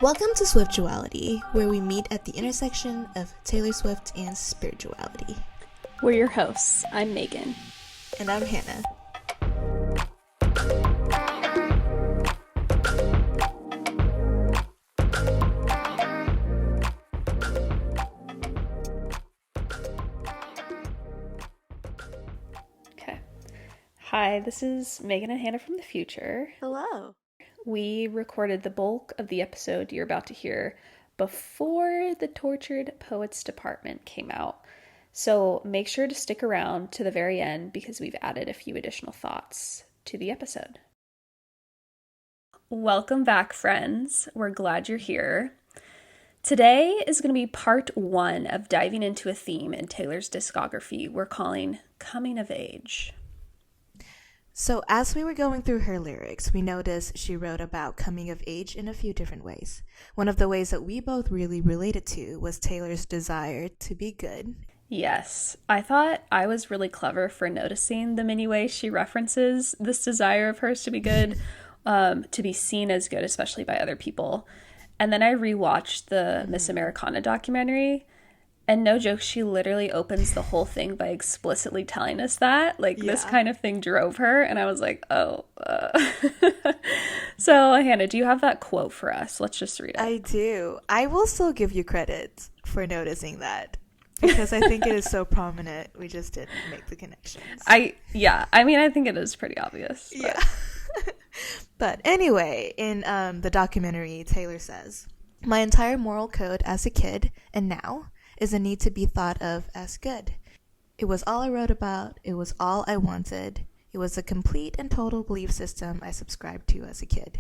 Welcome to Swiftuality, where we meet at the intersection of Taylor Swift and spirituality. We're your hosts. I'm Megan. And I'm Hannah. Okay. Hi, this is Megan and Hannah from the future. Hello. We recorded the bulk of the episode you're about to hear before the Tortured Poets Department came out. So make sure to stick around to the very end because we've added a few additional thoughts to the episode. Welcome back, friends. We're glad you're here. Today is going to be part one of diving into a theme in Taylor's discography we're calling Coming of Age. So as we were going through her lyrics, we noticed she wrote about coming of age in a few different ways. One of the ways that we both really related to was Taylor's desire to be good. Yes, I thought I was really clever for noticing the many ways she references this desire of hers to be good, to be seen as good, especially by other people. And then I rewatched the Miss Americana documentary, and no joke, she literally opens the whole thing by explicitly telling us that. This kind of thing drove her, and I was like, oh. So, Hannah, do you have that quote for us? Let's just read it. I do. I will still give you credit for noticing that, because I think it is so prominent. We just didn't make the connections. I think it is pretty obvious. But. Yeah. But anyway, in the documentary, Taylor says, "My entire moral code as a kid, and now, is a need to be thought of as good. It was all I wrote about. It was all I wanted. It was a complete and total belief system I subscribed to as a kid.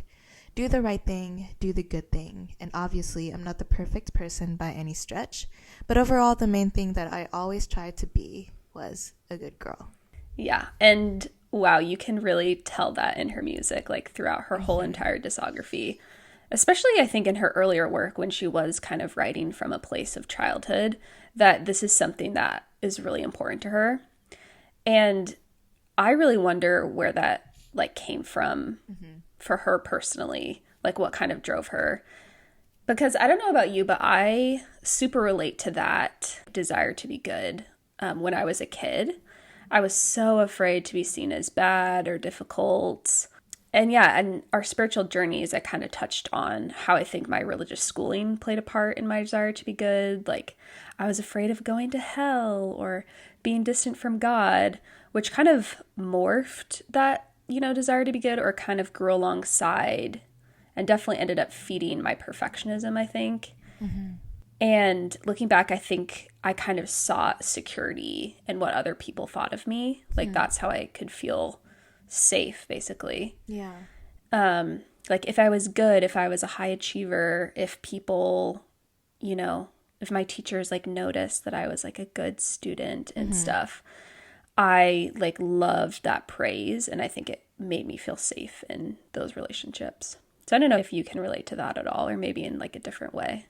Do the right thing, do the good thing. And obviously, I'm not the perfect person by any stretch. But overall, the main thing that I always tried to be was a good girl." Yeah, and wow, you can really tell that in her music, throughout her whole entire discography. Especially, I think, in her earlier work when she was kind of writing from a place of childhood, that this is something that is really important to her. And I really wonder where that, came from for her personally, what kind of drove her. Because I don't know about you, but I super relate to that desire to be good. When I was a kid, I was so afraid to be seen as bad or difficult. And yeah, and our spiritual journeys, I kind of touched on how I think my religious schooling played a part in my desire to be good. I was afraid of going to hell or being distant from God, which kind of morphed that, desire to be good, or kind of grew alongside and definitely ended up feeding my perfectionism, I think. Mm-hmm. And looking back, I think I kind of sought security in what other people thought of me. That's how I could feel safe, basically. Yeah. If I was good, if I was a high achiever, if people, if my teachers noticed that I was a good student and stuff, I loved that praise, and I think it made me feel safe in those relationships. So I don't know if you can relate to that at all, or maybe in a different way.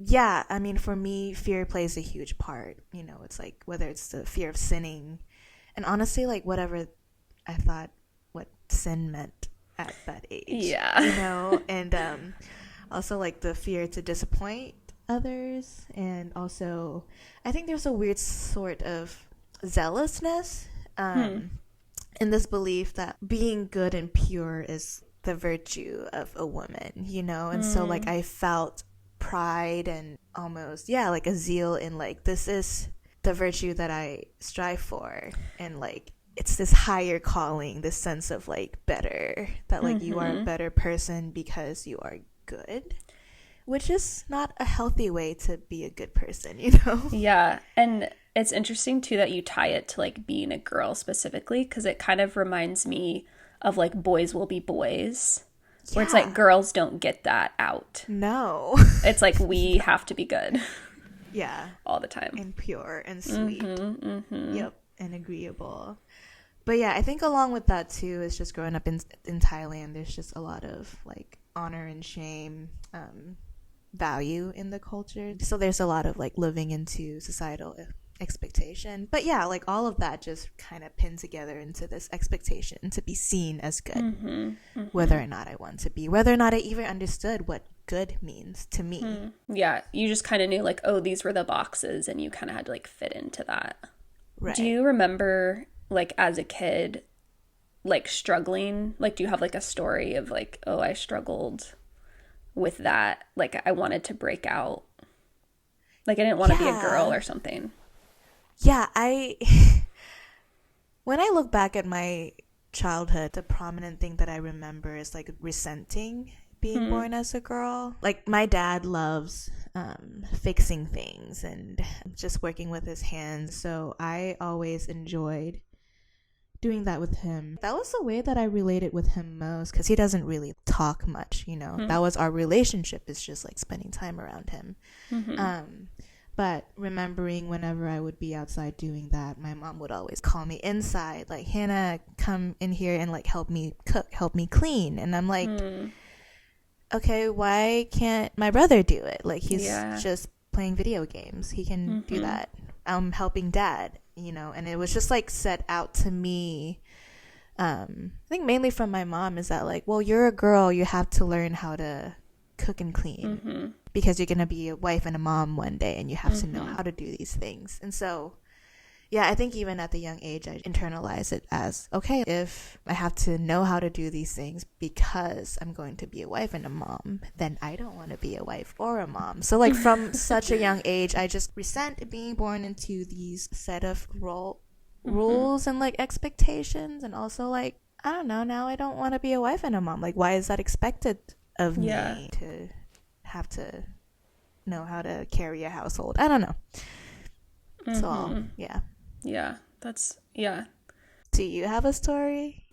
Yeah, I mean, for me, fear plays a huge part. It's whether it's the fear of sinning, and honestly, whatever I thought what sin meant at that age. Yeah. And also the fear to disappoint others. And also, I think there's a weird sort of zealousness in this belief that being good and pure is the virtue of a woman, And so, I felt pride and almost, a zeal in, this is the virtue that I strive for. And, it's this higher calling, this sense of better, that you are a better person because you are good, which is not a healthy way to be a good person, Yeah, and it's interesting too that you tie it to being a girl specifically, because it kind of reminds me of boys will be boys, where it's girls don't get that out. No. It's we have to be good. Yeah. All the time. And pure and sweet. Yep. And agreeable. But yeah, I think along with that too is just growing up in Thailand, there's just a lot of honor and shame value in the culture. So there's a lot of living into societal expectation. But yeah, all of that just kind of pinned together into this expectation to be seen as good, whether or not I want to be, whether or not I even understood what good means to me. Yeah, you just kind of knew like, oh, these were the boxes, and you kind of had to like fit into that. Right. Do you remember like as a kid like struggling? Like, do you have like a story of like, oh, I struggled with that, like I wanted to break out, like I didn't want to be a girl or something? Yeah, when I look back at my childhood, the prominent thing that I remember is like resenting being born as a girl. Like my dad loves fixing things and just working with his hands, so I always enjoyed doing that with him. That was the way that I related with him most, because he doesn't really talk much, you know. That was our relationship, is just like spending time around him. But remembering whenever I would be outside doing that, my mom would always call me inside, like, Hannah, come in here and like help me cook, help me clean. And I'm like, okay, why can't my brother do it? Like, he's just playing video games. He can do that. I'm helping dad, you know. And it was just like set out to me, I think mainly from my mom, is that like, well, you're a girl, you have to learn how to cook and clean, because you're gonna be a wife and a mom one day, and you have to know how to do these things. And so yeah, I think even at the young age I internalized it as, okay, if I have to know how to do these things because I'm going to be a wife and a mom, then I don't want to be a wife or a mom. So like from such a young age, I just resent being born into these set of rules and like expectations. And also like, I don't know, now I don't want to be a wife and a mom. Like, why is that expected of me to have to know how to carry a household? I don't know. So Yeah, that's, yeah. Do you have a story?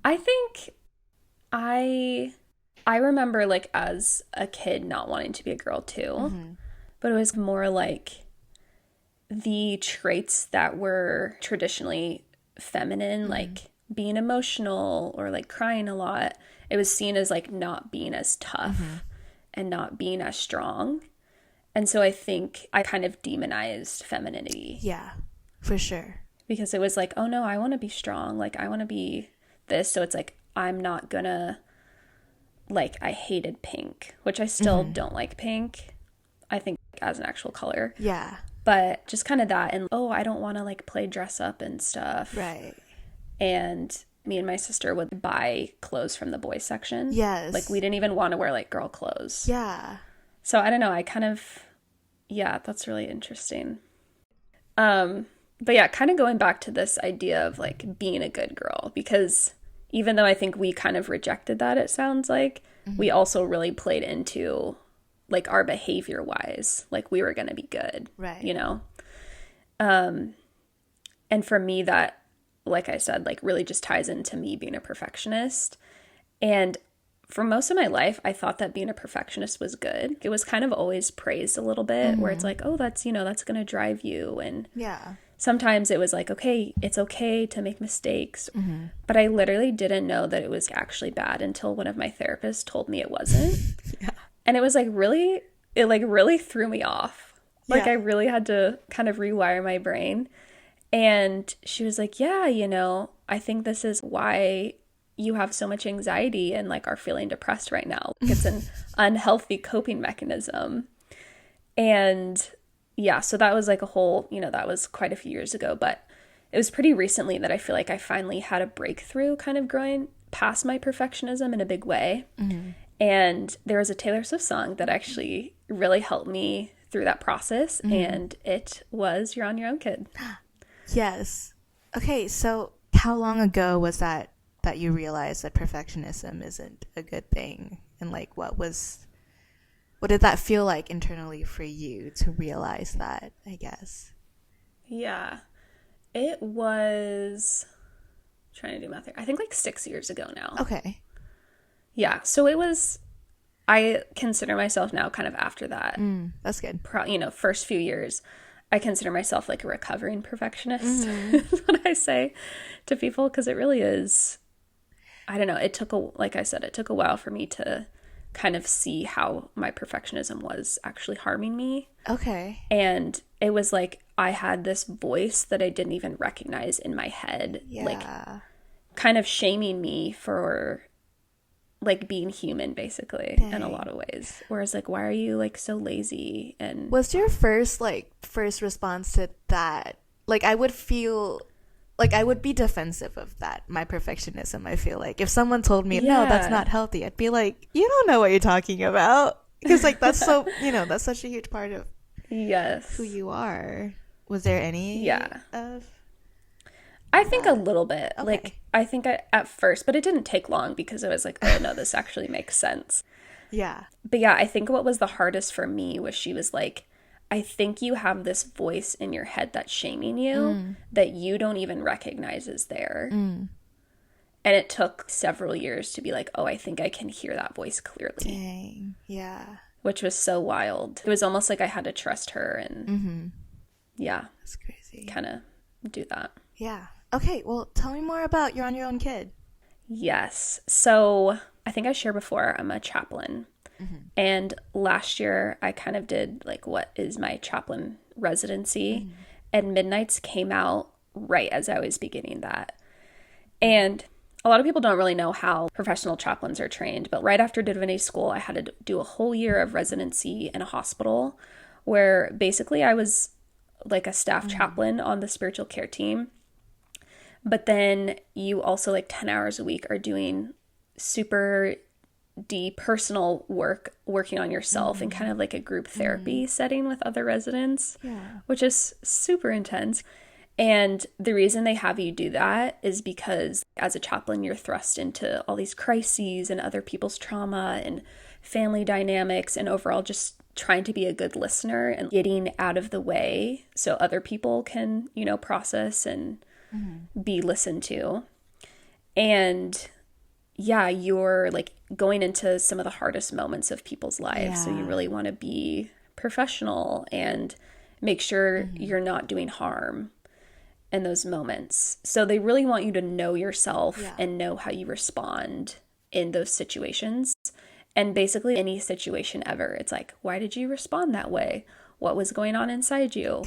I think I remember like as a kid not wanting to be a girl too, but it was more like the traits that were traditionally feminine, like being emotional or like crying a lot. It was seen as like not being as tough and not being as strong. And so I think I kind of demonized femininity. Yeah, for sure. Because it was like, oh no, I want to be strong. Like, I want to be this. So it's like, I'm not gonna, like, I hated pink, which I still don't like pink, I think, as an actual color. Yeah. But just kind of that. And, oh, I don't want to, like, play dress up and stuff. Right. And me and my sister would buy clothes from the boys section. Yes. Like, we didn't even want to wear, like, girl clothes. Yeah. So I don't know, I kind of, yeah, that's really interesting. But yeah, kind of going back to this idea of like being a good girl, because even though I think we kind of rejected that, it sounds like, we also really played into like our behavior wise, like we were going to be good, right? You know? And for me, that, like I said, like really just ties into me being a perfectionist. And for most of my life, I thought that being a perfectionist was good. It was kind of always praised a little bit, where it's like, oh, that's, you know, that's going to drive you. And sometimes it was like, okay, it's okay to make mistakes. But I literally didn't know that it was actually bad until one of my therapists told me it wasn't. And it was like really, it like really threw me off. Like I really had to kind of rewire my brain. And she was like, yeah, you know, I think this is why you have so much anxiety and like are feeling depressed right now. It's an unhealthy coping mechanism. And yeah, so that was like a whole, you know, that was quite a few years ago, but it was pretty recently that I feel like I finally had a breakthrough kind of growing past my perfectionism in a big way. And there was a Taylor Swift song that actually really helped me through that process. And it was You're on Your Own, Kid. Yes. Okay, so how long ago was that you realized that perfectionism isn't a good thing? And like what did that feel like internally for you to realize that, I guess? Yeah, it was, trying to do math here, I think like 6 years ago now. Okay. Yeah, so it was, I consider myself now kind of after that. That's good. You know, first few years, I consider myself like a recovering perfectionist, is what I say to people, because it really is. I don't know, like I said, it took a while for me to kind of see how my perfectionism was actually harming me. Okay. And it was like I had this voice that I didn't even recognize in my head, like kind of shaming me for like being human basically. Dang. In a lot of ways. Whereas like, why are you like so lazy? And was your first response to that, like, I would feel like I would be defensive of that, my perfectionism. I feel like if someone told me, no, that's not healthy, I'd be like, you don't know what you're talking about, because like that's so, you know, that's such a huge part of who you are. Was there any of I think a little bit. Okay. Like, I think at first, but it didn't take long because I was like, oh, no, this actually makes sense. Yeah. But yeah, I think what was the hardest for me was she was like, I think you have this voice in your head that's shaming you that you don't even recognize is there. And it took several years to be like, oh, I think I can hear that voice clearly. Dang. Yeah. Which was so wild. It was almost like I had to trust her and that's crazy. Kind of do that. Yeah. Okay, well, tell me more about You're on Your Own Kid. Yes. So I think I shared before, I'm a chaplain. And last year I kind of did like what is my chaplain residency. And Midnights came out right as I was beginning that. And a lot of people don't really know how professional chaplains are trained. But right after divinity school, I had to do a whole year of residency in a hospital where basically I was like a staff chaplain on the spiritual care team. But then you also like 10 hours a week are doing super deep personal work, working on yourself in kind of like a group therapy setting with other residents, which is super intense. And the reason they have you do that is because as a chaplain, you're thrust into all these crises and other people's trauma and family dynamics and overall just trying to be a good listener and getting out of the way so other people can, you know, process and be listened to. And yeah, you're like going into some of the hardest moments of people's lives. So you really want to be professional and make sure you're not doing harm in those moments. So they really want you to know yourself and know how you respond in those situations. And basically any situation ever, it's like, why did you respond that way? What was going on inside you?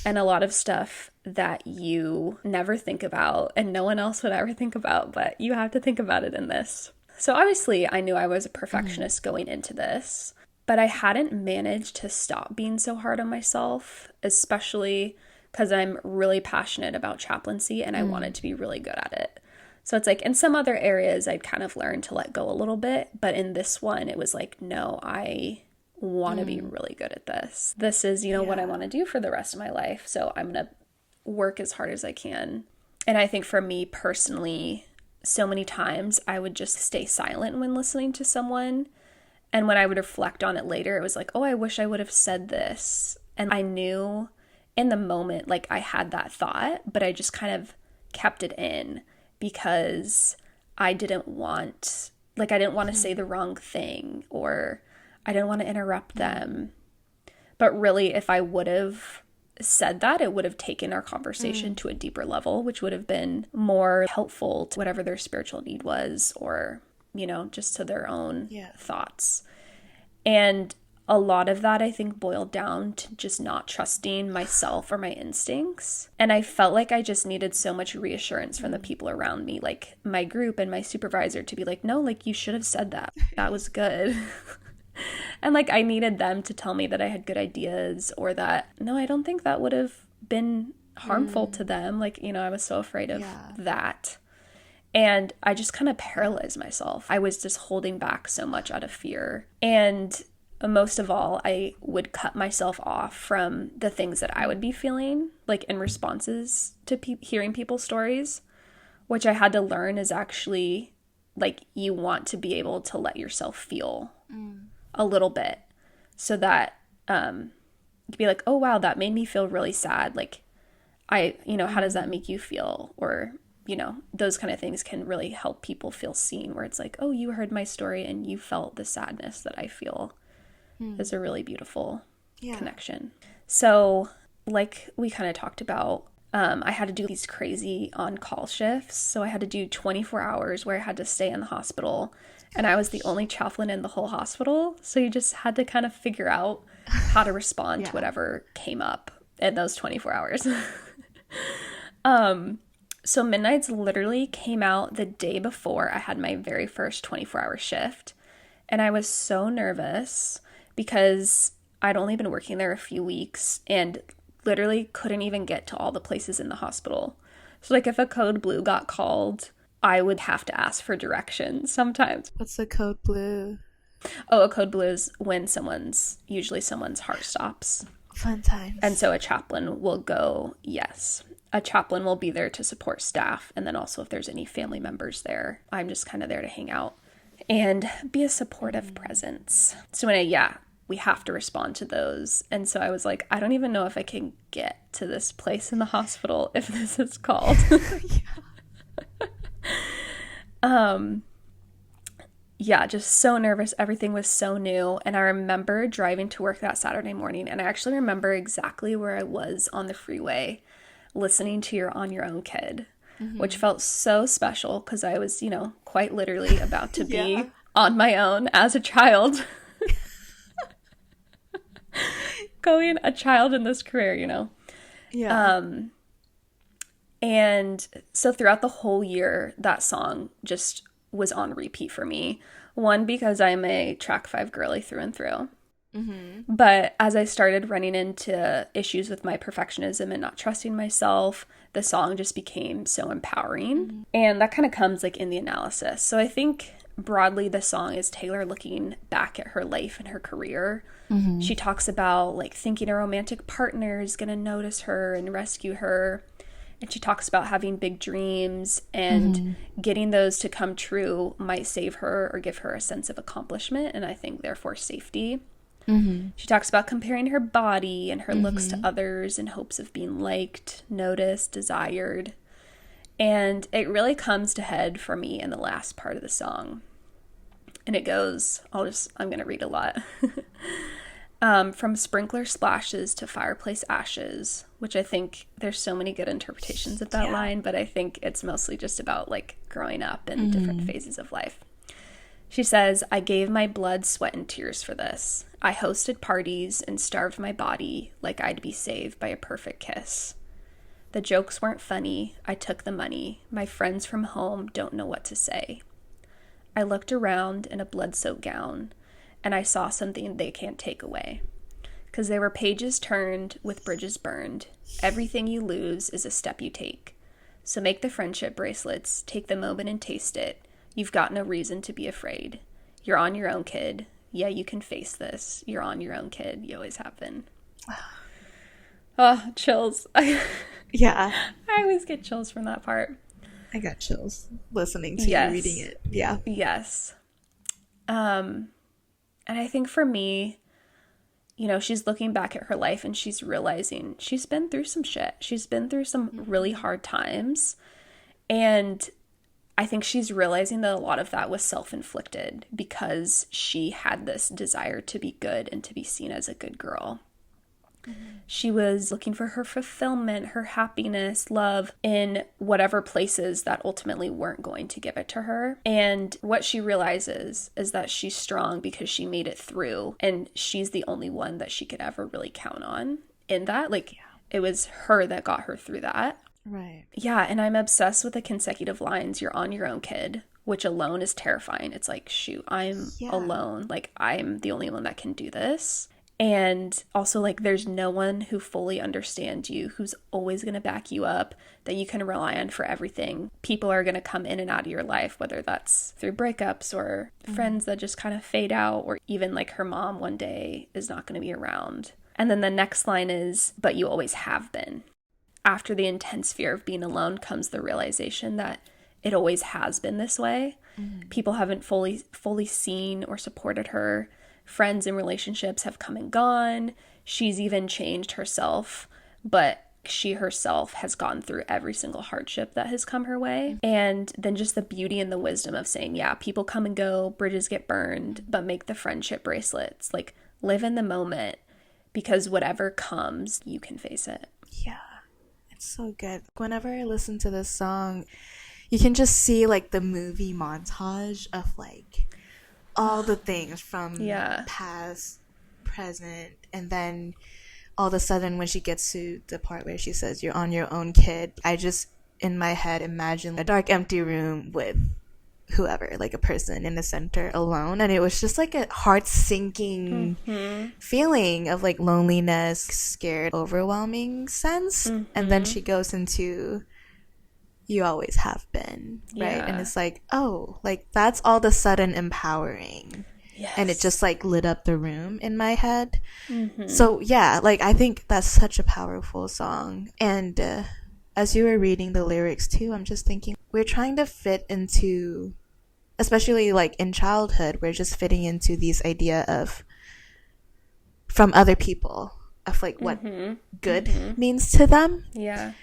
And a lot of stuff that you never think about and no one else would ever think about, but you have to think about it in this. So obviously I knew I was a perfectionist going into this, but I hadn't managed to stop being so hard on myself, especially because I'm really passionate about chaplaincy and I wanted to be really good at it. So it's like in some other areas I'd kind of learned to let go a little bit, but in this one it was like, no, I want to be really good at this. This is, you know, what I want to do for the rest of my life. So I'm going to work as hard as I can. And I think for me personally, so many times I would just stay silent when listening to someone. And when I would reflect on it later, it was like, oh, I wish I would have said this. And I knew in the moment, like I had that thought, but I just kind of kept it in because I didn't want to say the wrong thing or I didn't want to interrupt them. But really, if I would have said that, it would have taken our conversation to a deeper level, which would have been more helpful to whatever their spiritual need was or, you know, just to their own thoughts. And a lot of that, I think, boiled down to just not trusting myself or my instincts. And I felt like I just needed so much reassurance from the people around me, like my group and my supervisor, to be like, no, like you should have said that. That was good. And like I needed them to tell me that I had good ideas or that, no, I don't think that would have been harmful to them. Like, you know, I was so afraid of that. And I just kind of paralyzed myself. I was just holding back so much out of fear. And most of all, I would cut myself off from the things that I would be feeling, like in responses to hearing people's stories, which I had to learn is actually like you want to be able to let yourself feel a little bit so that you'd be like, oh, wow, that made me feel really sad. Like, how does that make you feel? Or, you know, those kind of things can really help people feel seen, where it's like, oh, you heard my story and you felt the sadness that I feel. Is a really beautiful connection. So like we kind of talked about, I had to do these crazy on-call shifts. So I had to do 24 hours where I had to stay in the hospital. And I was the only chaplain in the whole hospital. So you just had to kind of figure out how to respond to whatever came up in those 24 hours. So Midnight's literally came out the day before I had my very first 24-hour shift. And I was so nervous because I'd only been working there a few weeks and literally couldn't even get to all the places in the hospital. So, like, if a code blue got called, I would have to ask for directions sometimes. What's the code blue? Oh, a code blue is when usually someone's heart stops. Fun times. And so a chaplain will go, yes. A chaplain will be there to support staff. And then also if there's any family members there, I'm just kind of there to hang out and be a supportive presence. So we have to respond to those. And so I was like, I don't even know if I can get to this place in the hospital if this is called. Yeah, just so nervous. Everything was so new. And I remember driving to work that Saturday morning. And I actually remember exactly where I was on the freeway listening to You're on Your Own Kid, which felt so special because I was, quite literally about to be on my own as a child. Going a child in this career, Yeah. And so throughout the whole year, that song just was on repeat for me. One, because I'm a track 5 girly through and through. But as I started running into issues with my perfectionism and not trusting myself, the song just became so empowering. And that kind of comes like in the analysis. So I think broadly the song is Taylor looking back at her life and her career. She talks about like thinking a romantic partner is going to notice her and rescue her. And she talks about having big dreams and getting those to come true might save her or give her a sense of accomplishment and I think therefore safety. She talks about comparing her body and her looks to others in hopes of being liked, noticed, desired. And it really comes to head for me in the last part of the song. And it goes, I'm going to read a lot. From sprinkler splashes to fireplace ashes, which I think there's so many good interpretations of that line, but I think it's mostly just about like growing up and different phases of life. She says, I gave my blood, sweat, and tears for this. I hosted parties and starved my body like I'd be saved by a perfect kiss. The jokes weren't funny. I took the money. My friends from home don't know what to say. I looked around in a blood-soaked gown, and I saw something they can't take away. 'Cause there were pages turned with bridges burned. Everything you lose is a step you take. So make the friendship bracelets, take the moment and taste it. You've got no reason to be afraid. You're on your own, kid. Yeah, you can face this. You're on your own, kid. You always have been. Oh, chills. Yeah. I always get chills from that part. I got chills listening to you reading it. Yeah. Yes. And I think for me, she's looking back at her life and she's realizing she's been through some shit. She's been through some really hard times. And I think she's realizing that a lot of that was self-inflicted because she had this desire to be good and to be seen as a good girl. She was looking for her fulfillment, her happiness, love in whatever places that ultimately weren't going to give it to her. And what she realizes is that she's strong because she made it through and she's the only one that she could ever really count on in that. It was her that got her through that. Right. Yeah, and I'm obsessed with the consecutive lines, you're on your own, kid, which alone is terrifying. It's like, shoot, I'm alone. I'm the only one that can do this. And also, there's no one who fully understands you, who's always going to back you up, that you can rely on for everything. People are going to come in and out of your life, whether that's through breakups or friends that just kind of fade out, or even her mom one day is not going to be around. And then the next line is, but you always have been. After the intense fear of being alone comes the realization that it always has been this way. People haven't fully seen or supported her. Friends and relationships have come and gone. She's even changed herself, but she herself has gone through every single hardship that has come her way. And then just the beauty and the wisdom of saying, yeah, people come and go, bridges get burned, but make the friendship bracelets. Live in the moment, because whatever comes, you can face it. Yeah, it's so good. Whenever I listen to this song, you can just see the movie montage of all the things from past, present, and then all of a sudden when she gets to the part where she says you're on your own, kid, I just in my head imagine a dark, empty room with whoever, like a person in the center alone. And it was just like a heart sinking feeling of like loneliness, scared, overwhelming sense. And then she goes into you always have been, right? Yeah. And it's like, oh, like that's all of a sudden empowering. Yes. And it just like lit up the room in my head. So yeah, like I think that's such a powerful song. And as you were reading the lyrics too, I'm just thinking we're trying to fit into, especially like in childhood, we're just fitting into these idea of from other people of like what good means to them. Yeah.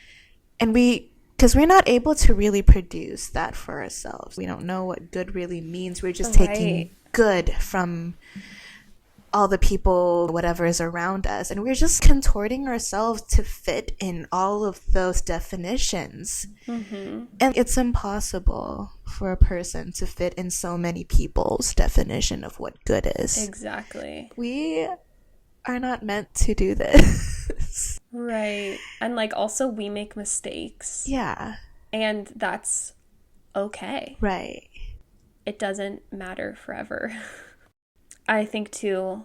And because we're not able to really produce that for ourselves. We don't know what good really means. We're just taking good from all the people, whatever is around us. And we're just contorting ourselves to fit in all of those definitions. And it's impossible for a person to fit in so many people's definition of what good is. Exactly. We are not meant to do this. Right. And like also we make mistakes. Yeah. And that's okay. Right. It doesn't matter forever. I think too,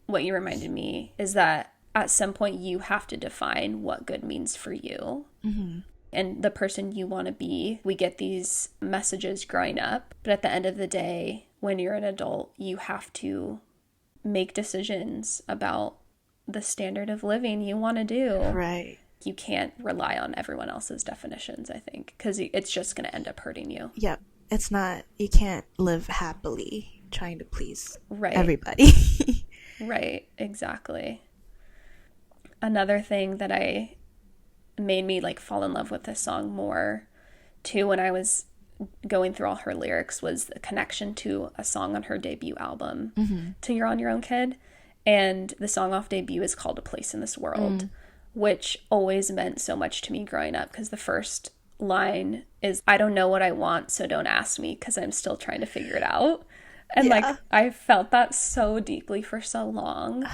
what you reminded me is that at some point you have to define what good means for you. And the person you want to be. We get these messages growing up, but at the end of the day, when you're an adult, you have to make decisions about the standard of living you want to do. Right. You can't rely on everyone else's definitions, I think, because it's just going to end up hurting you. Yep. It's not, you can't live happily trying to please Right. everybody. Right, exactly. Another thing that made me like fall in love with this song more too when I was going through all her lyrics was the connection to a song on her debut album, to You're on Your Own Kid. And the song off debut is called A Place in This World, which always meant so much to me growing up because the first line is, I don't know what I want, so don't ask me because I'm still trying to figure it out. And like, I felt that so deeply for so long.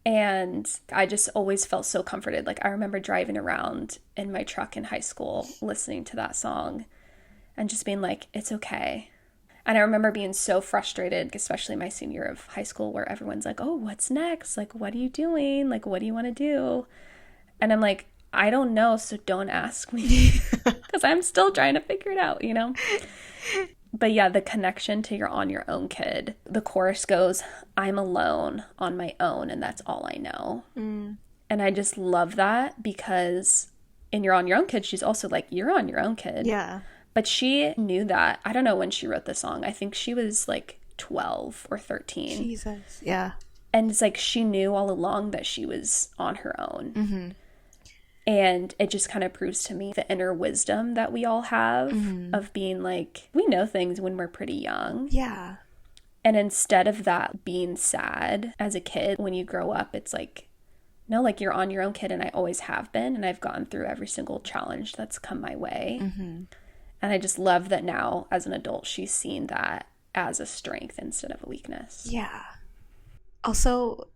And I just always felt so comforted. Like I remember driving around in my truck in high school, listening to that song and just being like, it's okay. And I remember being so frustrated, especially my senior year of high school, where everyone's like, oh, what's next? Like, what are you doing? Like, what do you want to do? And I'm like, I don't know, so don't ask me because I'm still trying to figure it out, you know? But yeah, the connection to You're on Your Own Kid. The chorus goes, I'm alone on my own, and that's all I know. And I just love that because in You're on Your Own Kid, she's also like, you're on your own, kid. Yeah. But she knew that. I don't know when she wrote the song. I think she was like 12 or 13. Jesus. Yeah. And it's like she knew all along that she was on her own. And it just kind of proves to me the inner wisdom that we all have of being like, we know things when we're pretty young. Yeah. And instead of that being sad as a kid, when you grow up, it's like, no, like you're on your own, kid, and I always have been. And I've gone through every single challenge that's come my way. And I just love that now as an adult, she's seen that as a strength instead of a weakness. Yeah. Also,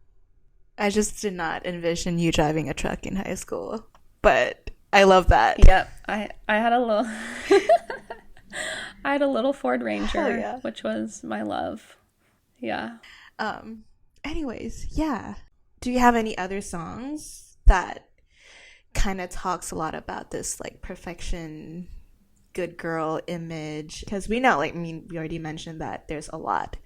I just did not envision you driving a truck in high school, but I love that. Yep. I had a little I had a little Ford Ranger, which was my love. Yeah. Anyways, yeah. Do you have any other songs that kind of talks a lot about this like perfection, good girl image? Because we know, like, I mean, we already mentioned that there's a lot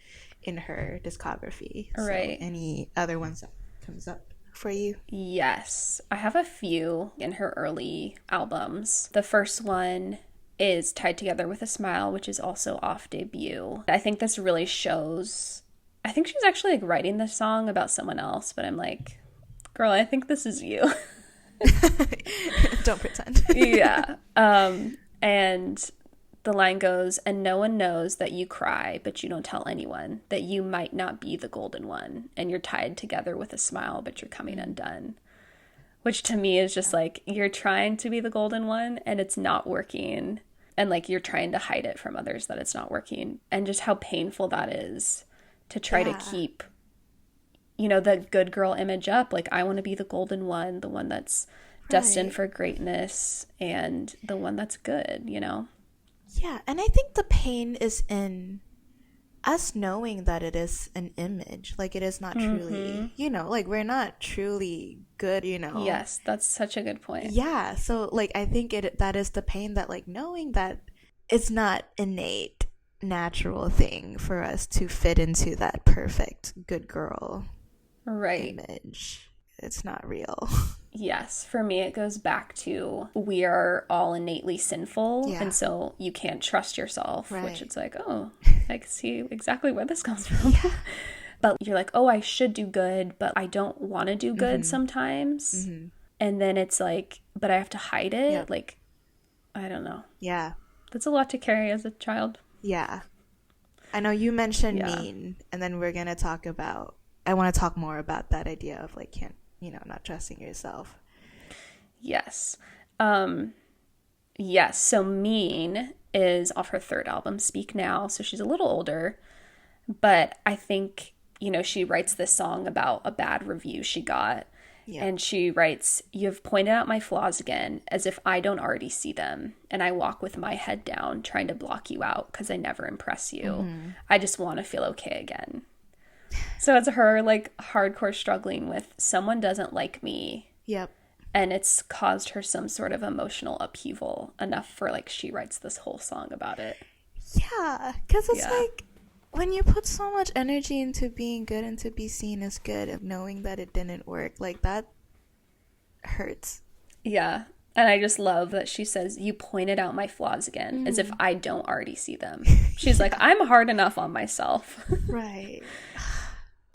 in her discography. Right. So any other ones that comes up for you? Yes. I have a few in her early albums. The first one is Tied Together with a Smile, which is also off debut. I think this really shows, I think she's actually like writing this song about someone else, but I'm like, girl, I think this is you. Don't pretend. Yeah. And the line goes, and no one knows that you cry, but you don't tell anyone that you might not be the golden one, and you're tied together with a smile, but you're coming undone. Which to me is just like, you're trying to be the golden one, and it's not working. And like, you're trying to hide it from others that it's not working. And just how painful that is to try to keep, you know, the good girl image up. Like, I want to be the golden one, the one that's destined for greatness and the one that's good, Yeah, and I think the pain is in us knowing that it is an image. Like, it is not truly, like, we're not truly good, Yes, that's such a good point. Yeah, so, like, I think that is the pain, that, like, knowing that it's not innate, natural thing for us to fit into that perfect good girl image. It's not real. Yes, for me it goes back to we are all innately sinful, and so you can't trust yourself, which it's like, oh, I can see exactly where this comes from. But you're like, oh, I should do good, but I don't want to do good sometimes. And then it's like, but I have to hide it. Like, I don't know. Yeah. That's a lot to carry as a child. Yeah. I know you mentioned mean, and then we're going to talk about, I want to talk more about that idea of, like, not trusting yourself. Yes. Yes. So Mean is off her third album, Speak Now. So she's a little older, but I think, she writes this song about a bad review she got. Yeah. And she writes, "You've pointed out my flaws again, as if I don't already see them. And I walk with my head down, trying to block you out because I never impress you. I just want to feel okay again." So it's her, like, hardcore struggling with someone doesn't like me. Yep. And it's caused her some sort of emotional upheaval enough for, like, she writes this whole song about it. Yeah, because it's like, when you put so much energy into being good and to be seen as good and knowing that it didn't work, like, that hurts. Yeah. And I just love that she says, "You pointed out my flaws again, as if I don't already see them." She's like, I'm hard enough on myself. Right.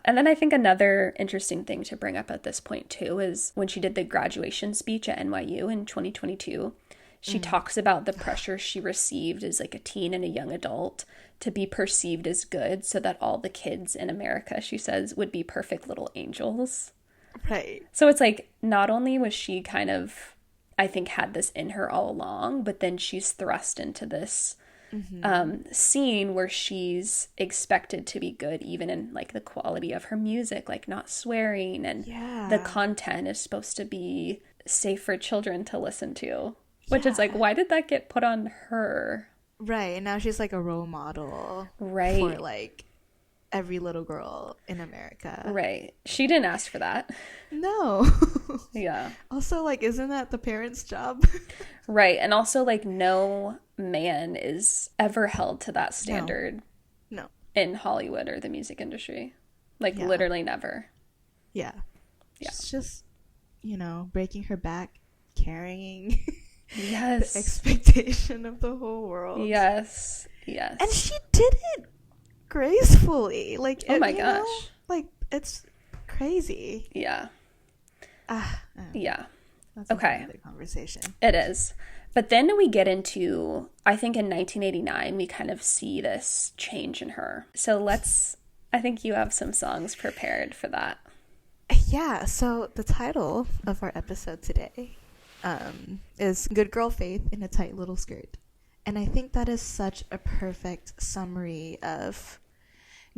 And then I think another interesting thing to bring up at this point, too, is when she did the graduation speech at NYU in 2022, she talks about the pressure she received as, like, a teen and a young adult to be perceived as good so that all the kids in America, she says, would be perfect little angels. Right. So it's like, not only was she kind of, I think, had this in her all along, but then she's thrust into this scene where she's expected to be good, even in, like, the quality of her music, like, not swearing, and the content is supposed to be safe for children to listen to, which is like, why did that get put on her? Right. And now she's, like, a role model for, like, every little girl in America. Right. She didn't ask for that. No. Yeah. Also, like, isn't that the parents' job? Right. And also, like, no man is ever held to that standard. No. In Hollywood or the music industry. Like, literally never. Yeah. It's just, breaking her back, carrying the expectation of the whole world. Yes. Yes. And she did it gracefully. Like, oh my gosh. Like, it's crazy. Yeah. Yeah. That's another conversation. It is. But then we get into, I think in 1989, we kind of see this change in her. So I think you have some songs prepared for that. Yeah. So the title of our episode today is Good Girl Faith in a Tight Little Skirt. And I think that is such a perfect summary of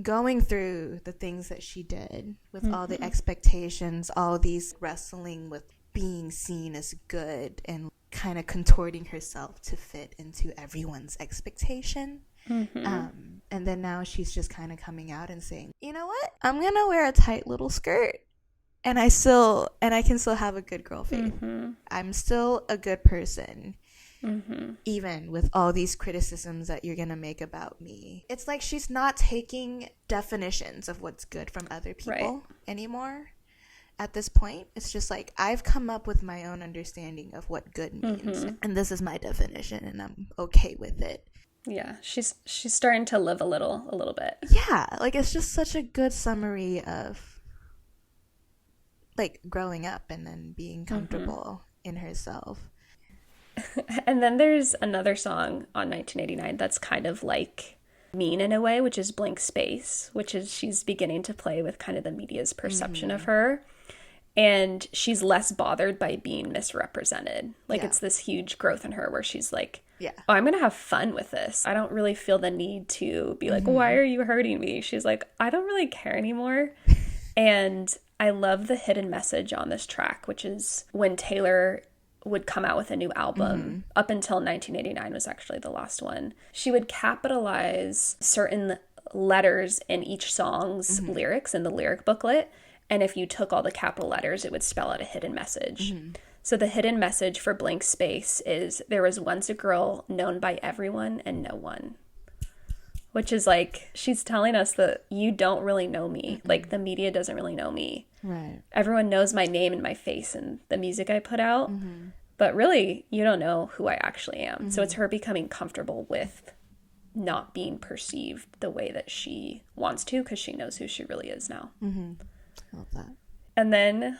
going through the things that she did with all the expectations, all these wrestling with being seen as good and kind of contorting herself to fit into everyone's expectation. And then now she's just kind of coming out and saying, you know what? I'm going to wear a tight little skirt. And I can still have a good girl faith. I'm still a good person. Even with all these criticisms that you're going to make about me. It's like she's not taking definitions of what's good from other people anymore. At this point, it's just like, I've come up with my own understanding of what good means. And this is my definition, and I'm okay with it. Yeah, she's starting to live a little bit. Yeah, like, it's just such a good summary of, like, growing up and then being comfortable in herself. And then there's another song on 1989 that's kind of like Mean in a way, which is Blank Space, which is she's beginning to play with kind of the media's perception of her. And she's less bothered by being misrepresented. Like, it's this huge growth in her where she's like, oh, I'm going to have fun with this. I don't really feel the need to be like, why are you hurting me? She's like, I don't really care anymore. And I love the hidden message on this track, which is when Taylor would come out with a new album. Up until 1989 was actually the last one. She would capitalize certain letters in each song's lyrics in the lyric booklet. And if you took all the capital letters, it would spell out a hidden message. So the hidden message for Blank Space is, there was once a girl known by everyone and no one. Which is like, she's telling us that you don't really know me. Like, the media doesn't really know me. Right. Everyone knows my name and my face and the music I put out. But really, you don't know who I actually am. So it's her becoming comfortable with not being perceived the way that she wants to, because she knows who she really is now. I love that. And then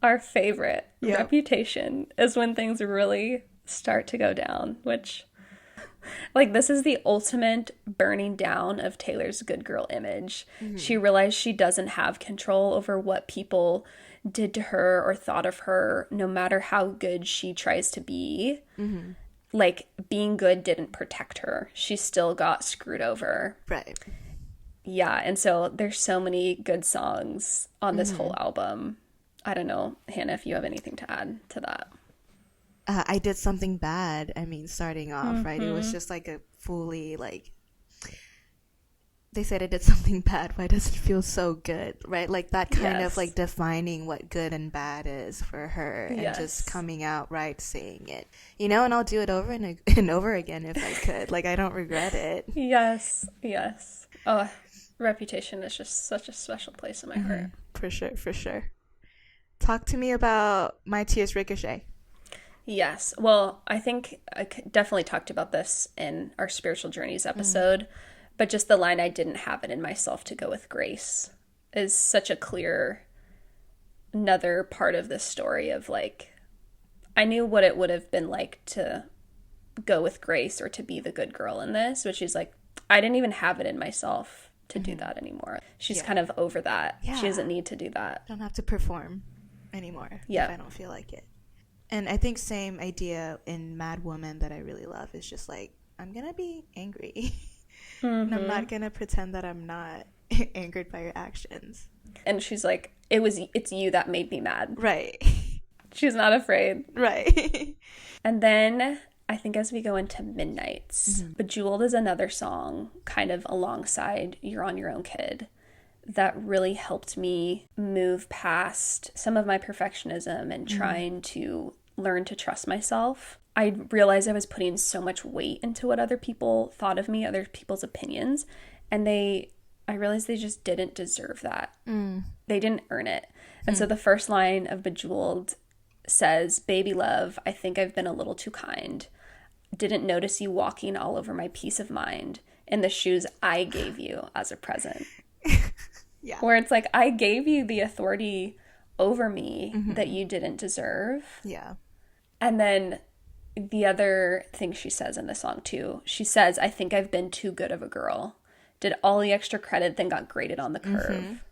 our favorite, Reputation, is when things really start to go down, which, like, this is the ultimate burning down of Taylor's good girl image. She realized she doesn't have control over what people did to her or thought of her, no matter how good she tries to be. Like, being good didn't protect her. She still got screwed over. Right. Yeah, and so there's so many good songs on this whole album. I don't know, Hannah, if you have anything to add to that. I did something bad. I mean, starting off, right? It was just like a fully, like, they said I did something bad. Why does it feel so good, right? Like, that kind of, like, defining what good and bad is for her, and just coming out right, saying it, you know. And I'll do it over and over again if I could. Like, I don't regret it. Yes. Oh, Reputation is just such a special place in my heart. For sure. Talk to me about My Tears Ricochet. Yes. Well, I think I definitely talked about this in our Spiritual Journeys episode, but just the line, "I didn't have it in myself to go with grace," is such a clear another part of this story of, like, I knew what it would have been like to go with grace or to be the good girl in this, but she's like, I didn't even have it in myself to do that anymore. She's kind of over that. She doesn't need to do that. Don't have to perform anymore if I don't feel like it. And I think same idea in Mad Woman that I really love is just like, I'm gonna be angry. And I'm not gonna pretend that I'm not angered by your actions. And she's like, it's you that made me mad. Right. She's not afraid. Right. And then I think as we go into Midnights, Bejeweled is another song kind of alongside You're on Your Own Kid that really helped me move past some of my perfectionism and trying to learn to trust myself. I realized I was putting so much weight into what other people thought of me, other people's opinions, and I realized they just didn't deserve that. They didn't earn it. And so the first line of Bejeweled says, "Baby love, I think I've been a little too kind. Didn't notice you walking all over my peace of mind in the shoes I gave you as a present." Where it's like, I gave you the authority over me that you didn't deserve. Yeah. And then the other thing she says in the song too, she says, "I think I've been too good of a girl. Did all the extra credit, then got graded on the curve.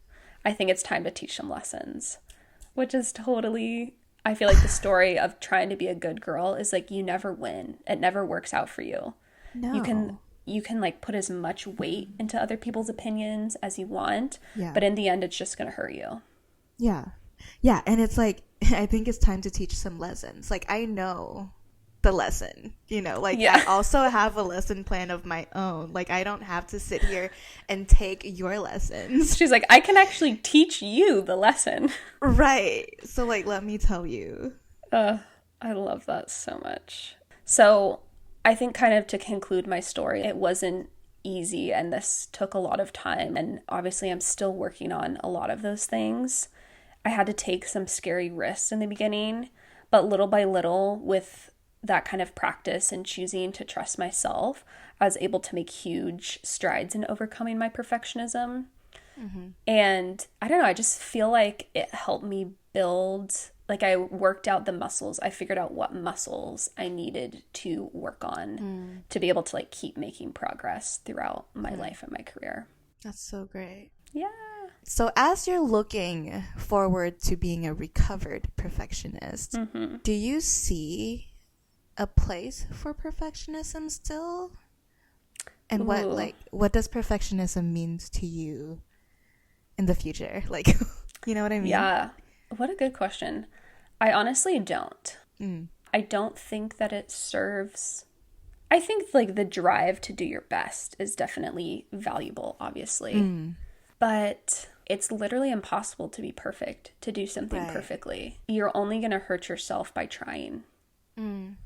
I think it's time to teach some lessons." Which is totally, I feel like the story of trying to be a good girl is like, you never win. It never works out for you. No. You can like put as much weight into other people's opinions as you want, but in the end, it's just going to hurt you. Yeah. And it's like, I think it's time to teach some lessons. Like, I know the lesson, you know, like I also have a lesson plan of my own. Like, I don't have to sit here and take your lessons. She's like, I can actually teach you the lesson. Right. So like, let me tell you. I love that so much. So I think kind of to conclude my story, it wasn't easy and this took a lot of time. And obviously I'm still working on a lot of those things. I had to take some scary risks in the beginning, but little by little with that kind of practice and choosing to trust myself, I was able to make huge strides in overcoming my perfectionism. And I don't know, I just feel like it helped me build, like I worked out the muscles. I figured out what muscles I needed to work on to be able to like keep making progress throughout my life and my career. That's so great. Yeah. So as you're looking forward to being a recovered perfectionist, do you see a place for perfectionism still? And what does perfectionism means to you in the future? Like, you know what I mean? Yeah. What a good question. I honestly don't. Mm. I don't think that it serves. I think like the drive to do your best is definitely valuable, obviously. Mm. But it's literally impossible to be perfect, to do something Right. perfectly. You're only going to hurt yourself by trying. Mm.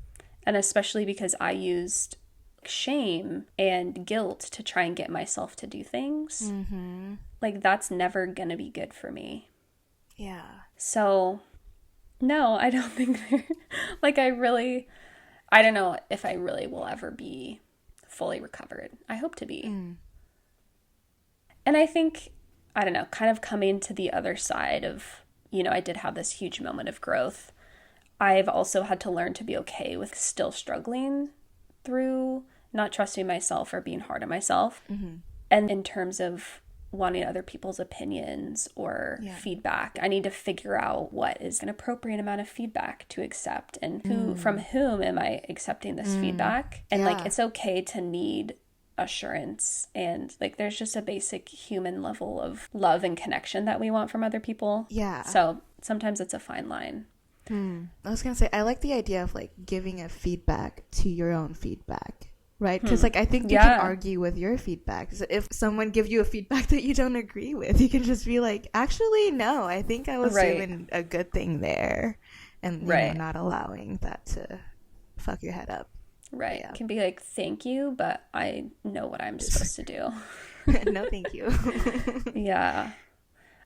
And especially because I used shame and guilt to try and get myself to do things. Mm-hmm. Like, that's never going to be good for me. Yeah. So, no, I don't think like, I don't know if I really will ever be fully recovered. I hope to be. Mm. And I think, I don't know, kind of coming to the other side of, I did have this huge moment of growth. I've also had to learn to be okay with still struggling through not trusting myself or being hard on myself. Mm-hmm. And in terms of wanting other people's opinions or feedback, I need to figure out what is an appropriate amount of feedback to accept and from whom am I accepting this feedback. And like, it's okay to need assurance, and like there's just a basic human level of love and connection that we want from other people. So sometimes it's a fine line. I was gonna say, I like the idea of like giving a feedback to your own feedback, right? Because like I think you can argue with your feedback. So if someone gives you a feedback that you don't agree with, you can just be like, actually no, I think I was doing a good thing there, and you know, not allowing that to fuck your head up. Right. It can be like, thank you, but I know what I'm supposed to do. No, thank you. Yeah.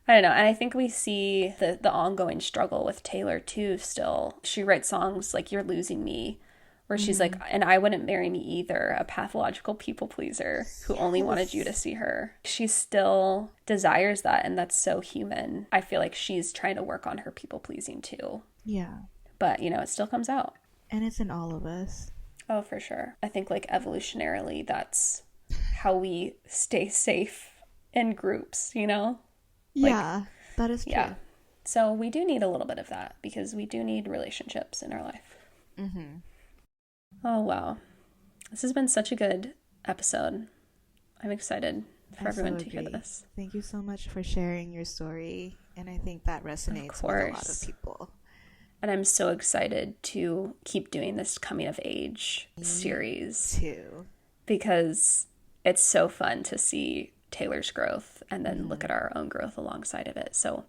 I don't know. And I think we see the ongoing struggle with Taylor too still. She writes songs like You're Losing Me, where she's like, and I wouldn't marry me either, a pathological people pleaser who only wanted you to see her. She still desires that, and that's so human. I feel like she's trying to work on her people pleasing too. Yeah. But, it still comes out. And it's in all of us. Oh, for sure. I think like evolutionarily, that's how we stay safe in groups, Yeah, that is true. Yeah. So we do need a little bit of that because we do need relationships in our life. Mm-hmm. Oh, wow. This has been such a good episode. I'm excited for everyone to hear this. Thank you so much for sharing your story. And I think that resonates with a lot of people. And I'm so excited to keep doing this coming of age series. Too. Because it's so fun to see Taylor's growth and then look at our own growth alongside of it. So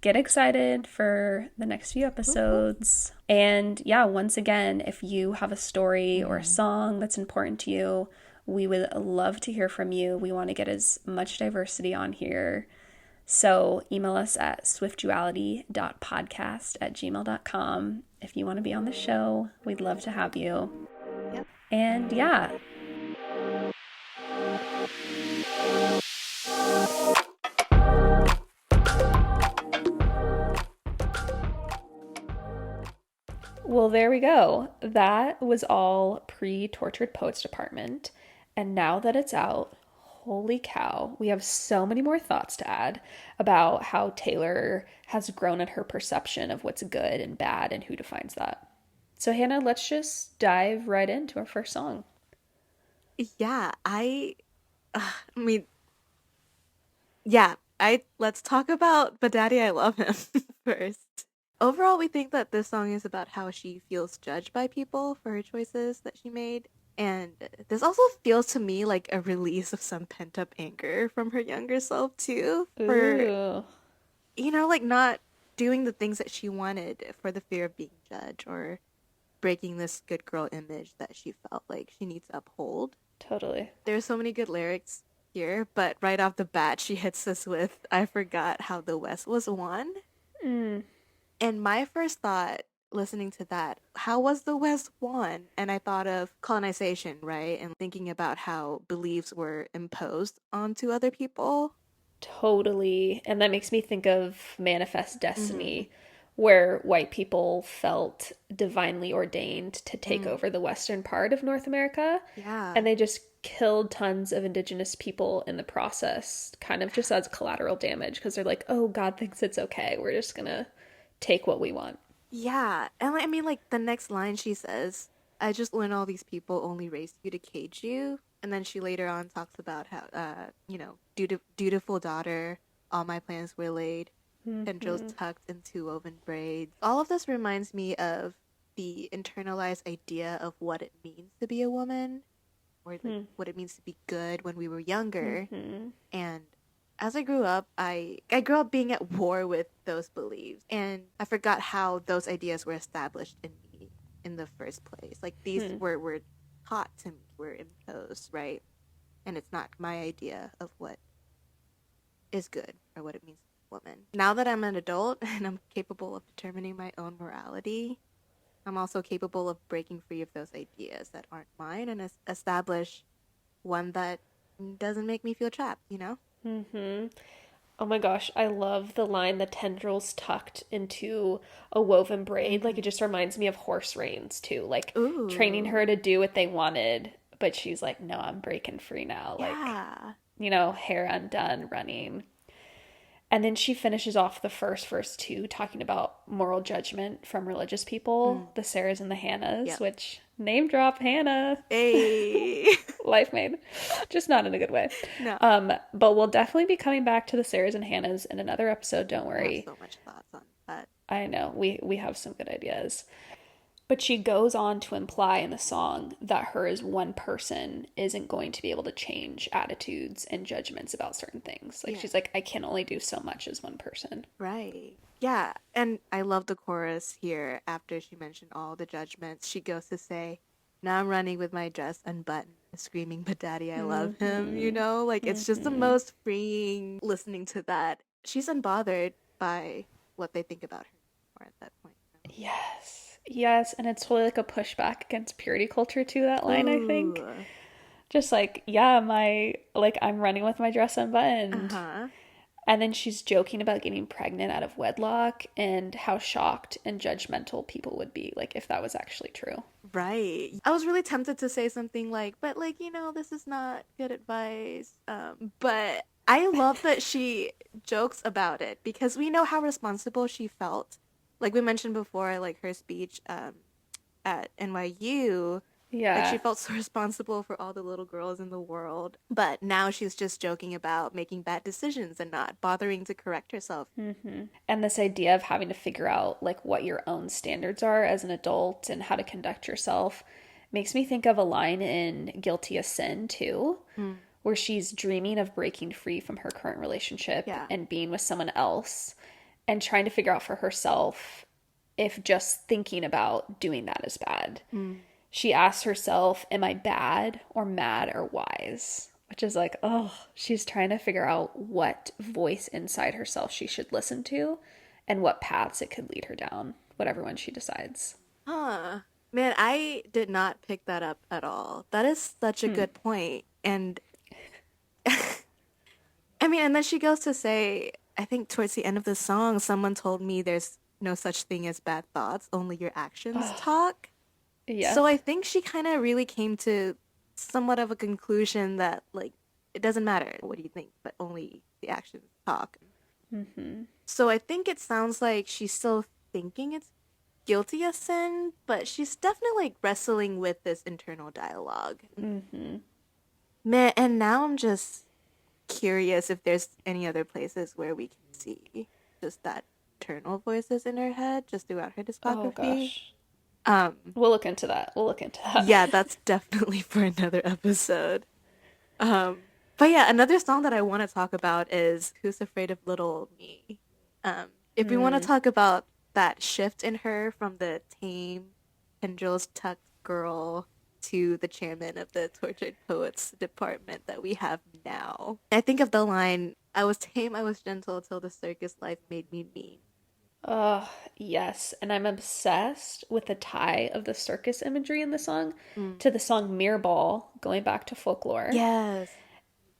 get excited for the next few episodes. And yeah, once again, if you have a story or a song that's important to you, we would love to hear from you. We want to get as much diversity on here. So email us at swiftduality.podcast@gmail.com if you want to be on the show. We'd love to have you. Yep. And yeah. Well, there we go. That was all pre-Tortured Poets Department. And now that it's out, holy cow, we have so many more thoughts to add about how Taylor has grown in her perception of what's good and bad and who defines that. So Hannah, let's just dive right into our first song. Yeah, let's talk about But Daddy, I Love Him first. Overall, we think that this song is about how she feels judged by people for her choices that she made. And this also feels to me like a release of some pent-up anger from her younger self, too. For, like not doing the things that she wanted for the fear of being judged or breaking this good girl image that she felt like she needs to uphold. Totally. There's so many good lyrics here, but right off the bat, she hits us with, I forgot how the West was won. And my first thought listening to that, how was the West won? And I thought of colonization, right? And thinking about how beliefs were imposed onto other people. Totally. And that makes me think of Manifest Destiny, where white people felt divinely ordained to take over the western part of North America. Yeah. And they just killed tons of indigenous people in the process, kind of just as collateral damage, because they're like, oh, God thinks it's okay. We're just going to take what we want. Yeah. And I mean, like, the next line she says, I just learned all these people only raised you to cage you. And then she later on talks about how, dutiful daughter, all my plans were laid, tendrils Mm-hmm. tucked into woven braids. All of this reminds me of the internalized idea of what it means to be a woman, or like what it means to be good when we were younger. Mm-hmm. And as I grew up, I grew up being at war with those beliefs, and I forgot how those ideas were established in me in the first place. Like these were taught to me, were imposed, right? And it's not my idea of what is good or what it means to be a woman. Now that I'm an adult and I'm capable of determining my own morality, I'm also capable of breaking free of those ideas that aren't mine and establish one that doesn't make me feel trapped, you know? Mm-hmm. Oh my gosh, I love the line, the tendrils tucked into a woven braid. Like, it just reminds me of horse reins, too. Like, training her Ooh. to do what they wanted, but she's like, no, I'm breaking free now. Like, Yeah. hair undone, running. And then she finishes off the first verse, too, talking about moral judgment from religious people, the Sarahs and the Hannahs, Yep. which name drop Hannah. Hey. Life made. Just not in a good way. No. But we'll definitely be coming back to the Sarahs and Hannahs in another episode, don't I have worry. so much thoughts on that. I know, we have some good ideas. But she goes on to imply in the song that her as one person isn't going to be able to change attitudes and judgments about certain things. Like, she's like, I can only do so much as one person. Right. Yeah. And I love the chorus here after she mentioned all the judgments. She goes to say, now I'm running with my dress unbuttoned, screaming, but daddy, I love him, you know? Like, it's just the most freeing listening to that. She's unbothered by what they think about her at that point. Yes. Yes, and it's totally like a pushback against purity culture too, that line, I think. Ooh. Just like, yeah, I'm running with my dress unbuttoned. Uh-huh. And then she's joking about getting pregnant out of wedlock and how shocked and judgmental people would be, like, if that was actually true. Right. I was really tempted to say something like, but like, this is not good advice. But I love that she jokes about it because we know how responsible she felt. Like we mentioned before, like her speech at NYU, like she Yeah. felt so responsible for all the little girls in the world. But now she's just joking about making bad decisions and not bothering to correct herself. And this idea of having to figure out like what your own standards are as an adult and how to conduct yourself makes me think of a line in Guilty as Sin too, where she's dreaming of breaking free from her current relationship Yeah. and being with someone else and trying to figure out for herself if just thinking about doing that is bad. She asks herself, am I bad or mad or wise? Which is like, oh, she's trying to figure out what voice inside herself she should listen to and what paths it could lead her down, whatever one she decides. Huh. Man, I did not pick that up at all. That is such a good point. And I mean, and then she goes to say, I think towards the end of the song, someone told me there's no such thing as bad thoughts, only your actions talk. Yeah. So I think she kind of really came to somewhat of a conclusion that, like, it doesn't matter what you think, but only the actions talk. So I think it sounds like she's still thinking it's guilty of sin, but she's definitely like wrestling with this internal dialogue. Man, and now I'm just curious if there's any other places where we can see just that internal voices in her head just throughout her Oh discography. gosh. Um, We'll look into that. We'll look into that. yeah, that's definitely for another episode. But yeah, another song that I want to talk about is Who's Afraid of Little Old Me. If we want to talk about that shift in her from the tame, tendrils tucked girl to the chairman of the tortured poets department that we have now. I think of the line, I was tame, I was gentle till the circus life made me mean. Oh, yes. And I'm obsessed with the tie of the circus imagery in the song to the song Mirrorball, going back to folklore. Yes.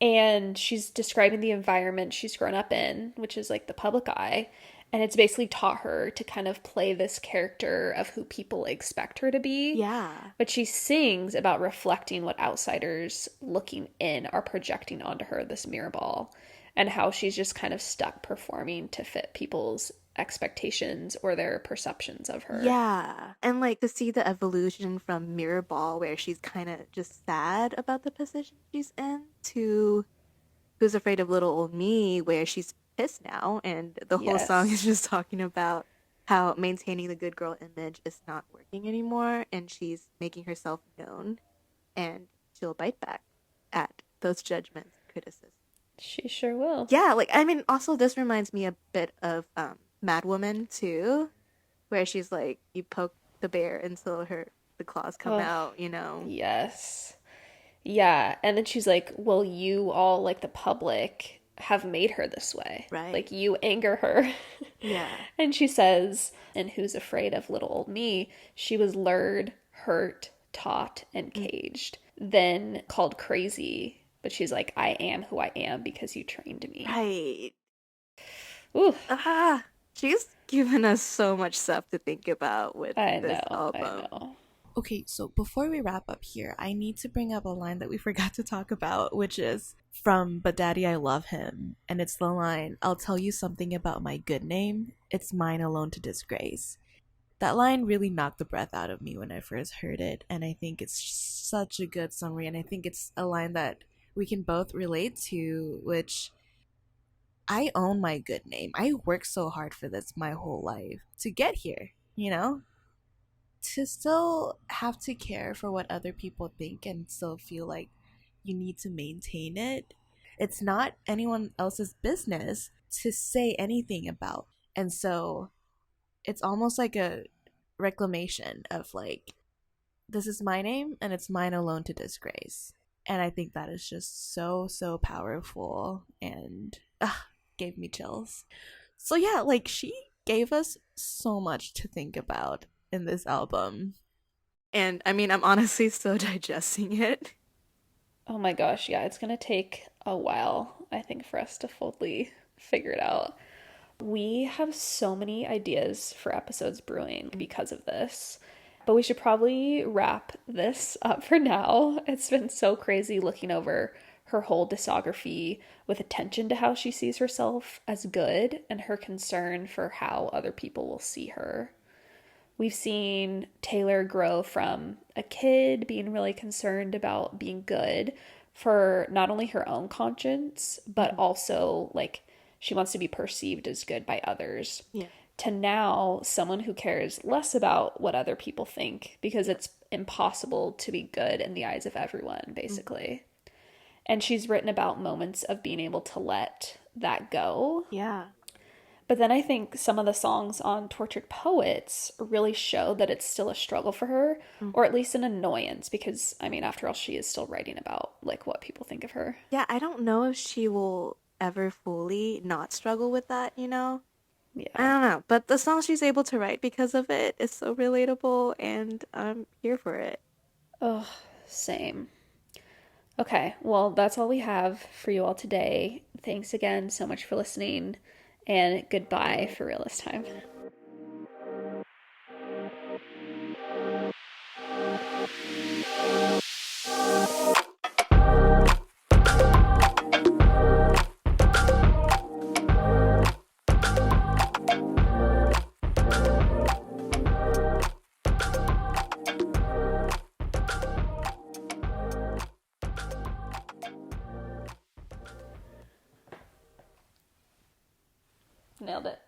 And she's describing the environment she's grown up in, which is like the public eye. And it's basically taught her to kind of play this character of who people expect her to be. Yeah. But she sings about reflecting what outsiders looking in are projecting onto her, this mirror ball, and how she's just kind of stuck performing to fit people's expectations or their perceptions of her. Yeah. And like to see the evolution from Mirror Ball, where she's kind of just sad about the position she's in, to Who's Afraid of Little Old Me, where she's pissed now, and the whole song is Yes. just talking about how maintaining the good girl image is not working anymore, and she's making herself known, and she'll bite back at those judgments and criticisms. She sure will. Yeah, like I mean, also this reminds me a bit of Mad Woman too, where she's like, you poke the bear until the claws come Oh, out, you know? yes. Yeah. And then she's like, well, you all, like the public, have made her this way. Right. Like, you anger her. Yeah. And she says, and who's afraid of little old me? She was lured, hurt, taught, and caged, then called crazy. But she's like, I am who I am because you trained me. Right. Ooh, Ah, she's given us so much stuff to think about with I this know, I album. know. Okay, so before we wrap up here, I need to bring up a line that we forgot to talk about, which is from But Daddy, I Love Him. And it's the line, I'll tell you something about my good name. It's mine alone to disgrace. That line really knocked the breath out of me when I first heard it. And I think it's such a good summary. And I think it's a line that we can both relate to, which I own my good name. I worked so hard for this my whole life to get here, you know? To still have to care for what other people think and still feel like you need to maintain it. It's not anyone else's business to say anything about. And so it's almost like a reclamation of like, this is my name and it's mine alone to disgrace. And I think that is just so, so powerful and gave me chills. So yeah, like she gave us so much to think about in this album. And I mean, I'm honestly still digesting it. Oh my gosh, yeah, it's gonna take a while, I think, for us to fully figure it out. We have so many ideas for episodes brewing because of this, but we should probably wrap this up for now. It's been so crazy looking over her whole discography with attention to how she sees herself as good and her concern for how other people will see her. We've seen Taylor grow from a kid being really concerned about being good for not only her own conscience, but also like she wants to be perceived as good by others, Yeah. to now someone who cares less about what other people think because it's impossible to be good in the eyes of everyone, basically. And she's written about moments of being able to let that go. Yeah. But then I think some of the songs on Tortured Poets really show that it's still a struggle for her, or at least an annoyance, because, I mean, after all, she is still writing about, like, what people think of her. Yeah, I don't know if she will ever fully not struggle with that, you know? I Yeah. don't know. But the song she's able to write because of it is so relatable, and I'm here for it. Oh, same. Okay, well, that's all we have for you all today. Thanks again so much for listening, and goodbye for real this time. Nailed it.